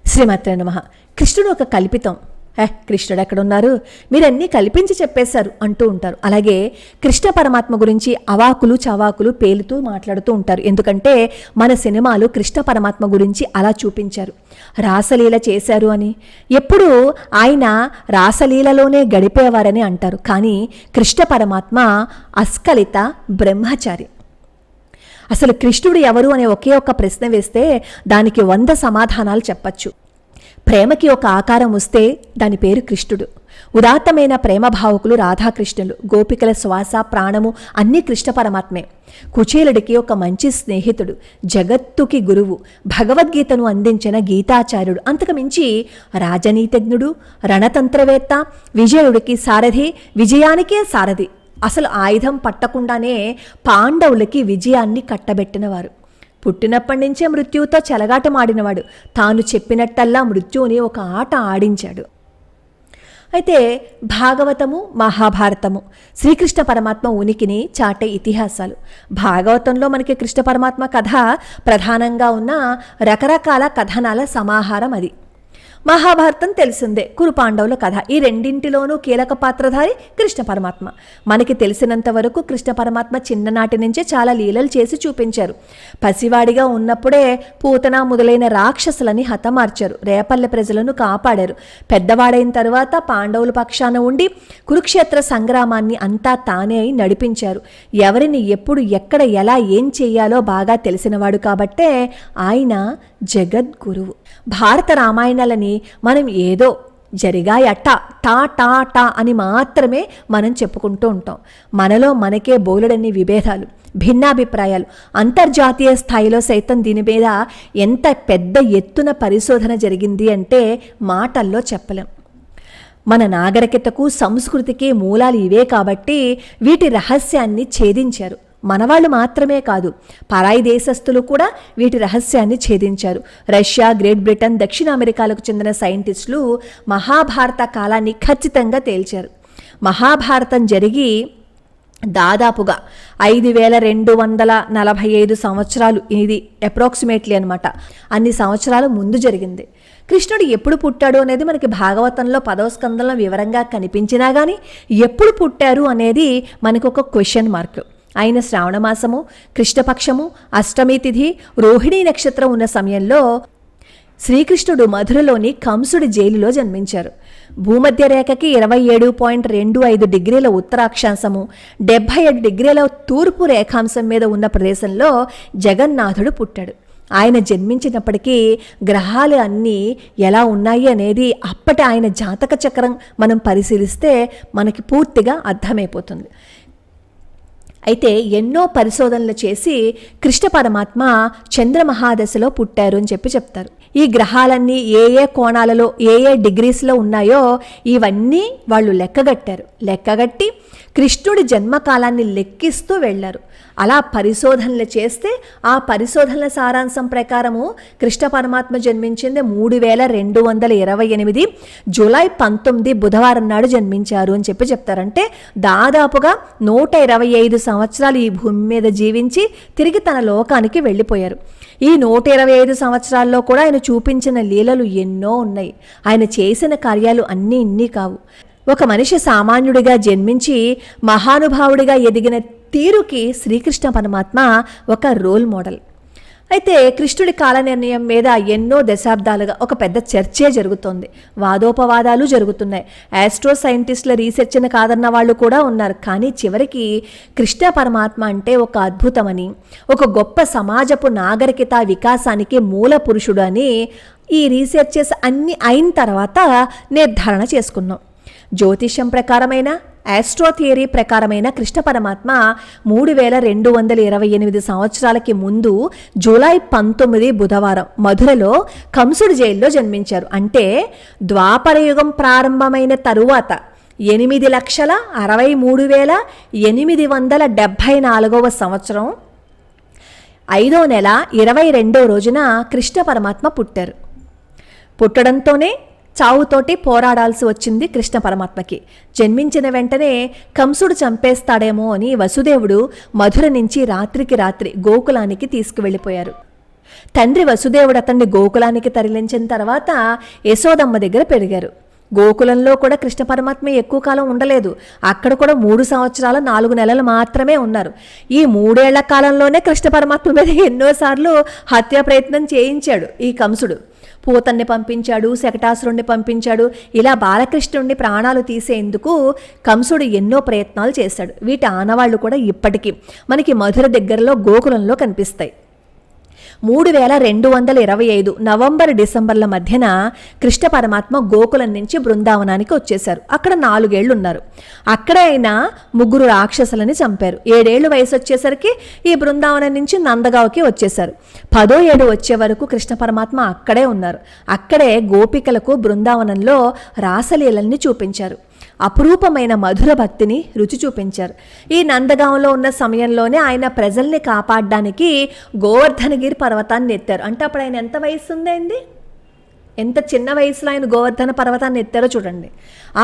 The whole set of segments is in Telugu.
శ్రీమాత్రే నమః. కృష్ణుడు ఒక కల్పితం. కృష్ణుడు ఎక్కడున్నారు, మీరన్నీ కల్పించి చెప్పేశారు అంటూ ఉంటారు. అలాగే కృష్ణ పరమాత్మ గురించి అవాకులు చవాకులు పేలుతూ మాట్లాడుతూ ఉంటారు. ఎందుకంటే మన సినిమాలు కృష్ణ పరమాత్మ గురించి అలా చూపించారు. రాసలీల చేశారు అని, ఎప్పుడూ ఆయన రాసలీలలోనే గడిపేవారని అంటారు. కానీ కృష్ణ పరమాత్మ అస్కలిత బ్రహ్మచారి. అసలు కృష్ణుడు ఎవరు అనే ఒకే ఒక్క ప్రశ్న వేస్తే దానికి 100 సమాధానాలు చెప్పచ్చు. ప్రేమకి ఒక ఆకారం వస్తే దాని పేరు కృష్ణుడు. ఉదాత్తమైన ప్రేమ భావకులు రాధాకృష్ణులు, గోపికల శ్వాస ప్రాణము అన్నీ కృష్ణ పరమాత్మే. కుచేలుడికి ఒక మంచి స్నేహితుడు, జగత్తుకి గురువు, భగవద్గీతను అందించిన గీతాచార్యుడు, అంతకు మించి రాజనీతిజ్ఞుడు, రణతంత్రవేత్త, విజయుడికి సారథి, విజయానికే సారథి. అసలు ఆయుధం పట్టకుండానే పాండవులకి విజయాన్ని కట్టబెట్టినవారు. పుట్టినప్పటి నుంచే మృత్యువుతో చెలగాటమాడినవాడు. తాను చెప్పినట్టల్లా మృత్యువుని ఒక ఆట ఆడించాడు. అయితే భాగవతము, మహాభారతము శ్రీకృష్ణ పరమాత్మ ఉనికిని చాటే ఇతిహాసాలు. భాగవతంలో మనకి కృష్ణ పరమాత్మ కథ ప్రధానంగా ఉన్న రకరకాల కథనాల సమాహారం అది. మహాభారతం తెలిసిందే, కురు పాండవుల కథ. ఈ రెండింటిలోనూ కీలక పాత్రధారి కృష్ణ పరమాత్మ. మనకి తెలిసినంత వరకు కృష్ణ పరమాత్మ చిన్ననాటి నుంచే చాలా లీలలు చేసి చూపించారు. పసివాడిగా ఉన్నప్పుడే పూతన మొదలైన రాక్షసులని హతమార్చారు, రేపల్లె ప్రజలను కాపాడారు. పెద్దవాడైన తర్వాత పాండవుల పక్షాన ఉండి కురుక్షేత్ర సంగ్రామాన్ని అంతా తానే అయి నడిపించారు. ఎవరిని ఎప్పుడు ఎక్కడ ఎలా ఏం చెయ్యాలో బాగా తెలిసినవాడు కాబట్టే ఆయన జగద్గురువు. భారత రామాయణాలని మనం ఏదో జరిగాయట టా టా టా అని మాత్రమే మనం చెప్పుకుంటూ ఉంటాం. మనలో మనకే బోలెడన్ని విభేదాలు, భిన్నాభిప్రాయాలు. అంతర్జాతీయ స్థాయిలో సైతం దీని మీద ఎంత పెద్ద ఎత్తున పరిశోధన జరిగింది అంటే మాటల్లో చెప్పలేం. మన నాగరికతకు సంస్కృతికి మూలాలు ఇవే కాబట్టి వీటి రహస్యాన్ని ఛేదించారు. మనవాళ్ళు మాత్రమే కాదు, పరాయి దేశస్థులు కూడా వీటి రహస్యాన్ని ఛేదించారు. రష్యా, గ్రేట్ బ్రిటన్, దక్షిణ అమెరికాలకు చెందిన సైంటిస్టులు మహాభారత కాలాన్ని ఖచ్చితంగా తేల్చారు. మహాభారతం జరిగి దాదాపుగా 5245 సంవత్సరాలు, ఇది అప్రాక్సిమేట్లీ అనమాట, అన్ని సంవత్సరాలు ముందు జరిగింది. కృష్ణుడు ఎప్పుడు పుట్టాడు అనేది మనకి భాగవతంలో 10వ స్కందంలో వివరంగా కనిపించినా కానీ ఎప్పుడు పుట్టారు అనేది మనకు ఒక క్వశ్చన్ మార్క్. ఆయన శ్రావణమాసము, కృష్ణపక్షము, అష్టమి తిథి, రోహిణీ నక్షత్రం ఉన్న సమయంలో శ్రీకృష్ణుడు మధురలోని కంసుడి జైలులో జన్మించారు. భూమధ్య రేఖకి 27.25 డిగ్రీల ఉత్తరాక్షాంశము, 77 డిగ్రీల తూర్పు రేఖాంశం మీద ఉన్న ప్రదేశంలో జగన్నాథుడు పుట్టాడు. ఆయన జన్మించినప్పటికీ గ్రహాలు అన్నీ ఎలా ఉన్నాయి అనేది అప్పటి ఆయన జాతక చక్రం మనం పరిశీలిస్తే మనకి పూర్తిగా అర్థమైపోతుంది. అయితే ఎన్నో పరిశోధనలు చేసి కృష్ణ పరమాత్మ చంద్రమహాదశలో పుట్టారు అని చెప్తారు. ఈ గ్రహాలన్నీ ఏ ఏ కోణాలలో ఏ ఏ డిగ్రీస్లో ఉన్నాయో ఇవన్నీ వాళ్ళు లెక్కగట్టి కృష్ణుడి జన్మకాలాన్ని లెక్కిస్తూ వెళ్ళారు. అలా పరిశోధనలు చేస్తే ఆ పరిశోధనల సారాంశం ప్రకారము కృష్ణ పరమాత్మ జన్మించింది 3228 జూలై 19 బుధవారం నాడు జన్మించారు అని చెప్తారంటే దాదాపుగా 125 సంవత్సరాలు ఈ భూమి మీద జీవించి తిరిగి తన లోకానికి వెళ్ళిపోయారు. ఈ 125 సంవత్సరాల్లో కూడా ఆయన చూపించిన లీలలు ఎన్నో ఉన్నాయి. ఆయన చేసిన కార్యాలు అన్నీ ఇన్ని కావు. ఒక మనిషి సామాన్యుడిగా జన్మించి మహానుభావుడిగా ఎదిగిన తీరుకి శ్రీకృష్ణ పరమాత్మ ఒక రోల్ మోడల్. అయితే కృష్ణుడి కాల నిర్ణయం మీద ఎన్నో దశాబ్దాలుగా ఒక పెద్ద చర్చే జరుగుతోంది, వాదోపవాదాలు జరుగుతున్నాయి. ఆస్ట్రో సైంటిస్టుల రీసెర్చ్ని కాదన్న వాళ్ళు కూడా ఉన్నారు. కానీ చివరికి కృష్ణ పరమాత్మ అంటే ఒక అద్భుతమని, ఒక గొప్ప సమాజపు నాగరికత వికాసానికి మూల పురుషుడు అని ఈ రీసెర్చెస్ అన్నీ అయిన తర్వాత నిర్ధారణ చేసుకున్నాం. జ్యోతిష్యం ప్రకారమైన, ఆస్ట్రో థియరీ ప్రకారమైన కృష్ణ పరమాత్మ 3228 సంవత్సరాలకి ముందు జూలై 19 బుధవారం మధురలో కంసుడి జైల్లో జన్మించారు. అంటే ద్వాపరయుగం ప్రారంభమైన తరువాత 8,63,874 సంవత్సరం 5వ నెల 22వ రోజున కృష్ణ పరమాత్మ పుట్టారు. పుట్టడంతోనే చావుతోటి పోరాడాల్సి వచ్చింది కృష్ణ పరమాత్మకి. జన్మించిన వెంటనే కంసుడు చంపేస్తాడేమో అని వసుదేవుడు మధుర నుంచి రాత్రికి రాత్రి గోకులానికి తీసుకువెళ్ళిపోయారు. తండ్రి వసుదేవుడు అతన్ని గోకులానికి తరలించిన తర్వాత యశోదమ్మ దగ్గర పెరిగారు. గోకులంలో కూడా కృష్ణ పరమాత్మ ఎక్కువ కాలం ఉండలేదు. అక్కడ కూడా 3 సంవత్సరాల 4 నెలలు మాత్రమే ఉన్నారు. ఈ 3 ఏళ్ల కాలంలోనే కృష్ణ పరమాత్మ మీద ఎన్నోసార్లు హత్యా ప్రయత్నం చేయించాడు ఈ కంసుడు. పూతన్ని పంపించాడు, శకటాసురుణ్ణి పంపించాడు. ఇలా బాలకృష్ణుడిని ప్రాణాలు తీసేందుకు కంసుడు ఎన్నో ప్రయత్నాలు చేశాడు. వీటి ఆనవాళ్లు కూడా ఇప్పటికీ మనకి మధుర దగ్గరలో గోకులంలో కనిపిస్తాయి. 3225 నవంబర్ డిసెంబర్ల మధ్యన కృష్ణ పరమాత్మ గోకులం నుంచి బృందావనానికి వచ్చేశారు. అక్కడ 4 ఏళ్లు ఉన్నారు. అక్కడే ఆయన 3 రాక్షసులని చంపారు. 7 ఏళ్లు వయసు వచ్చేసరికి ఈ బృందావనం నుంచి నందగావ్కి వచ్చేశారు. 10వ ఏడు వచ్చే వరకు కృష్ణ పరమాత్మ అక్కడే ఉన్నారు. అక్కడే గోపికలకు బృందావనంలో రాసలీలల్ని చూపించారు. అపురూపమైన మధుర భక్తిని రుచి చూపించారు. ఈ నందగాంలో ఉన్న సమయంలోనే ఆయన ప్రజల్ని కాపాడడానికి గోవర్ధనగిరి పర్వతాన్ని ఎత్తారు. అంటే అప్పుడు ఆయన ఎంత వయసు ఉందండి? ఎంత చిన్న వయసులో ఆయన గోవర్ధన పర్వతాన్ని ఎత్తారో చూడండి.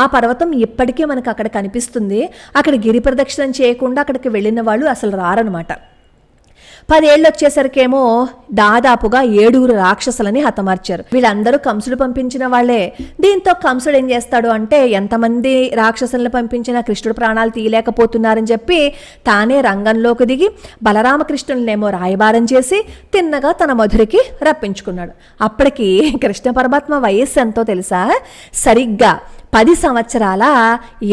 ఆ పర్వతం ఇప్పటికీ మనకు అక్కడ కనిపిస్తుంది. అక్కడ గిరి ప్రదక్షిణం చేయకుండా అక్కడికి వెళ్ళిన వాళ్ళు అసలు రారనమాట. 10 ఏళ్ళు వచ్చేసరికేమో దాదాపుగా 7 రాక్షసులని హతమార్చారు. వీళ్ళందరూ కంసుడు పంపించిన వాళ్లే. దీంతో కంసుడు ఏం చేస్తాడు అంటే, ఎంతమంది రాక్షసులను పంపించినా కృష్ణుడు ప్రాణాలు తీయలేకపోతున్నారని చెప్పి తానే రంగంలోకి దిగి బలరామకృష్ణులనేమో రాయబారం చేసి తిన్నగా తన మధురికి రప్పించుకున్నాడు. అప్పటికి కృష్ణ పరమాత్మ వయస్సు ఎంతో తెలుసా? సరిగ్గా 10 సంవత్సరాల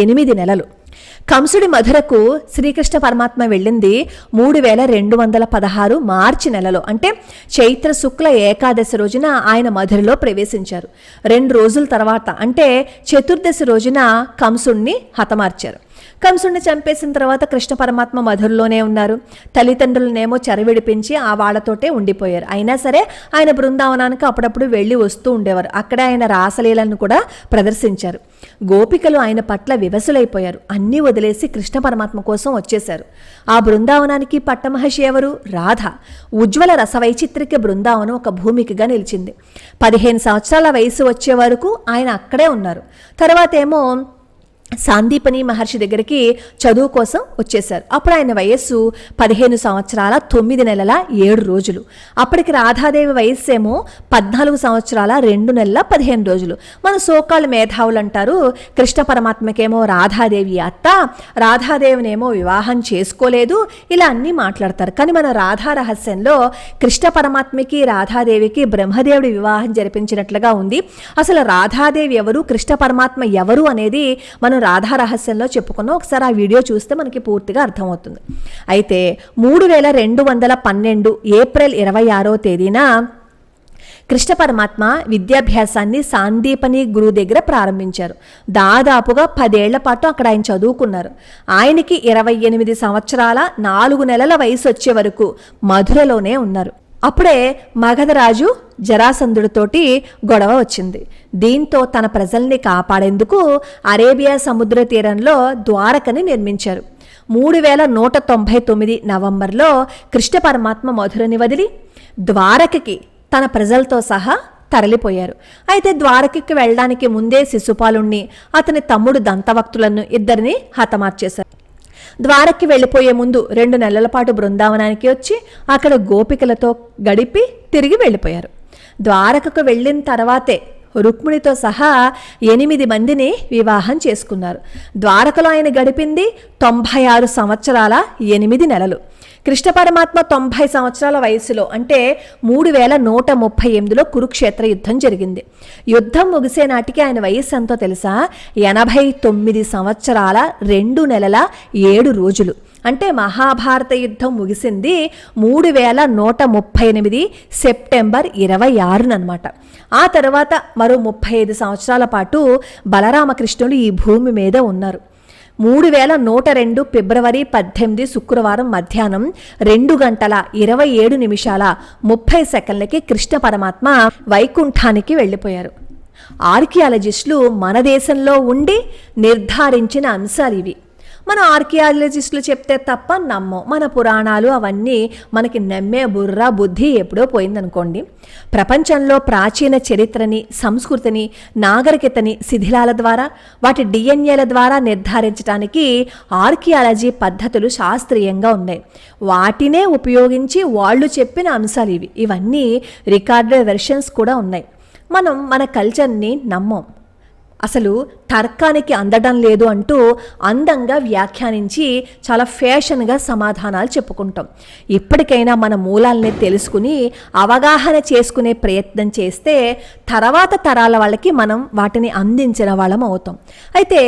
8 నెలలు. కంసుడి మధురకు శ్రీకృష్ణ పరమాత్మ వెళ్ళింది 3216 మార్చి నెలలో. అంటే చైత్ర శుక్ల ఏకాదశి రోజున ఆయన మధురలో ప్రవేశించారు. 2 రోజుల తర్వాత అంటే చతుర్దశి రోజున కంసుడిని హతమార్చారు. కంసుడిని చంపేసిన తర్వాత కృష్ణ పరమాత్మ మధురలోనే ఉన్నారు. తల్లిదండ్రులనేమో చెరవిడిపించి ఆ వాళ్ళతోటే ఉండిపోయారు. అయినా సరే ఆయన బృందావనానికి అప్పుడప్పుడు వెళ్ళి వస్తూ ఉండేవారు. అక్కడే ఆయన రాసలీలను కూడా ప్రదర్శించారు. గోపికలు ఆయన పట్ల వివసులైపోయారు. అన్నీ వదిలేసి కృష్ణ పరమాత్మ కోసం వచ్చేశారు. ఆ బృందావనానికి పట్టమహర్షి ఎవరు? రాధ. ఉజ్వల రసవైచిత్రిక బృందావనం ఒక భూమికగా నిలిచింది. 15 సంవత్సరాల వయసు వచ్చే వరకు ఆయన అక్కడే ఉన్నారు. తర్వాత ఏమో సాందీపని మహర్షి దగ్గరికి చదువు కోసం వచ్చేశారు. అప్పుడు ఆయన వయస్సు 15 సంవత్సరాల 9 నెలల 7 రోజులు. అప్పటికి రాధాదేవి వయస్సు ఏమో 14 సంవత్సరాల 2 నెలల 15 రోజులు. మన సోకాళ్ళు మేధావులు అంటారు, కృష్ణ పరమాత్మకేమో రాధాదేవి అత్త, రాధాదేవినేమో వివాహం చేసుకోలేదు, ఇలా అన్నీ మాట్లాడతారు. కానీ మన రాధా రహస్యంలో కృష్ణ పరమాత్మకి రాధాదేవికి బ్రహ్మదేవుడి వివాహం జరిపించినట్లుగా ఉంది. అసలు రాధాదేవి ఎవరు, కృష్ణ పరమాత్మ ఎవరు అనేది మనం రాధా రహస్యంలో చెప్పుకున్నాం. ఒకసారి ఆ వీడియో చూస్తే మనకి పూర్తిగా అర్థమవుతుంది. అయితే 3212 ఏప్రిల్ 26వ తేదీన కృష్ణ పరమాత్మ విద్యాభ్యాసాన్ని సాందీపని గురువు దగ్గర ప్రారంభించారు. దాదాపుగా 10 ఏళ్ల పాటు అక్కడ ఆయన చదువుకున్నారు. ఆయనకి 28 సంవత్సరాల 4 నెలల వయసు వచ్చే వరకు మధురలోనే ఉన్నారు. అప్పుడే మగధరాజు జరాసంధుడితోటి గొడవ వచ్చింది. దీంతో తన ప్రజల్ని కాపాడేందుకు అరేబియా సముద్ర తీరంలో ద్వారకని నిర్మించారు. 3199 నవంబర్లో కృష్ణ పరమాత్మ మధురని వదిలి ద్వారకకి తన ప్రజలతో సహా తరలిపోయారు. అయితే ద్వారకకి వెళ్ళడానికి ముందే శిశుపాలుణ్ణి, అతని తమ్ముడు దంతవక్తులను ఇద్దరిని హతమార్చేశారు. ద్వారక్కి వెళ్ళిపోయే ముందు 2 నెలల పాటు బృందావనానికి వచ్చి అక్కడ గోపికలతో గడిపి తిరిగి వెళ్ళిపోయారు. ద్వారకకు వెళ్ళిన తర్వాతే రుక్మిణితో సహా 8 మందిని వివాహం చేసుకున్నారు. ద్వారకలో ఆయన గడిపింది 96 సంవత్సరాల 8 నెలలు. కృష్ణ పరమాత్మ 90 సంవత్సరాల వయసులో అంటే 3138లో కురుక్షేత్ర యుద్ధం జరిగింది. యుద్ధం ముగిసే నాటికి ఆయన వయస్సు ఎంతో తెలుసా? 89 సంవత్సరాల 2 నెలల 7 రోజులు. అంటే మహాభారత యుద్ధం ముగిసింది 3138 సెప్టెంబర్ 26నమాట. ఆ తర్వాత మరో 35 సంవత్సరాల పాటు బలరామకృష్ణులు ఈ భూమి మీద ఉన్నారు. 3102 ఫిబ్రవరి 18 శుక్రవారం మధ్యాహ్నం 2:27 కృష్ణ పరమాత్మ వైకుంఠానికి వెళ్ళిపోయారు. ఆర్కియాలజిస్టులు మన దేశంలో ఉండి నిర్ధారించిన అంశాలు ఇవి. మన ఆర్కియాలజిస్టులు చెప్తే తప్ప నమ్మం. మన పురాణాలు అవన్నీ మనకి నమ్మే బుర్ర బుద్ధి ఎప్పుడో పోయిందనుకోండి. ప్రపంచంలో ప్రాచీన చరిత్రని, సంస్కృతిని, నాగరికతని శిథిలాల ద్వారా, వాటి డిఎన్ఏల ద్వారా నిర్ధారించడానికి ఆర్కియాలజీ పద్ధతులు శాస్త్రీయంగా ఉన్నాయి. వాటినే ఉపయోగించి వాళ్ళు చెప్పిన అంశాలు ఇవన్నీ రికార్డెడ్ వెర్షన్స్ కూడా ఉన్నాయి. మనం మన కల్చర్ని నమ్మం, అసలు తర్కానికి అందడం లేదు అంటూ అందంగా వ్యాఖ్యానించి చాలా ఫ్యాషన్గా సమాధానాలు చెప్పుకుంటాం. ఇప్పటికైనా మన మూలాల్ని తెలుసుకుని అవగాహన చేసుకునే ప్రయత్నం చేస్తే తర్వాత తరాల వాళ్ళకి మనం వాటిని అందించిన వాళ్ళం అవుతాం. అయితే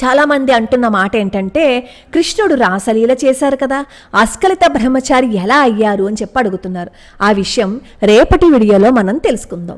చాలామంది అంటున్న మాట ఏంటంటే, కృష్ణుడు రాసలీల చేశారు కదా, అస్ఖలిత బ్రహ్మచారి ఎలా అయ్యారు అని చెప్పి అడుగుతున్నారు. ఆ విషయం రేపటి వీడియోలో మనం తెలుసుకుందాం.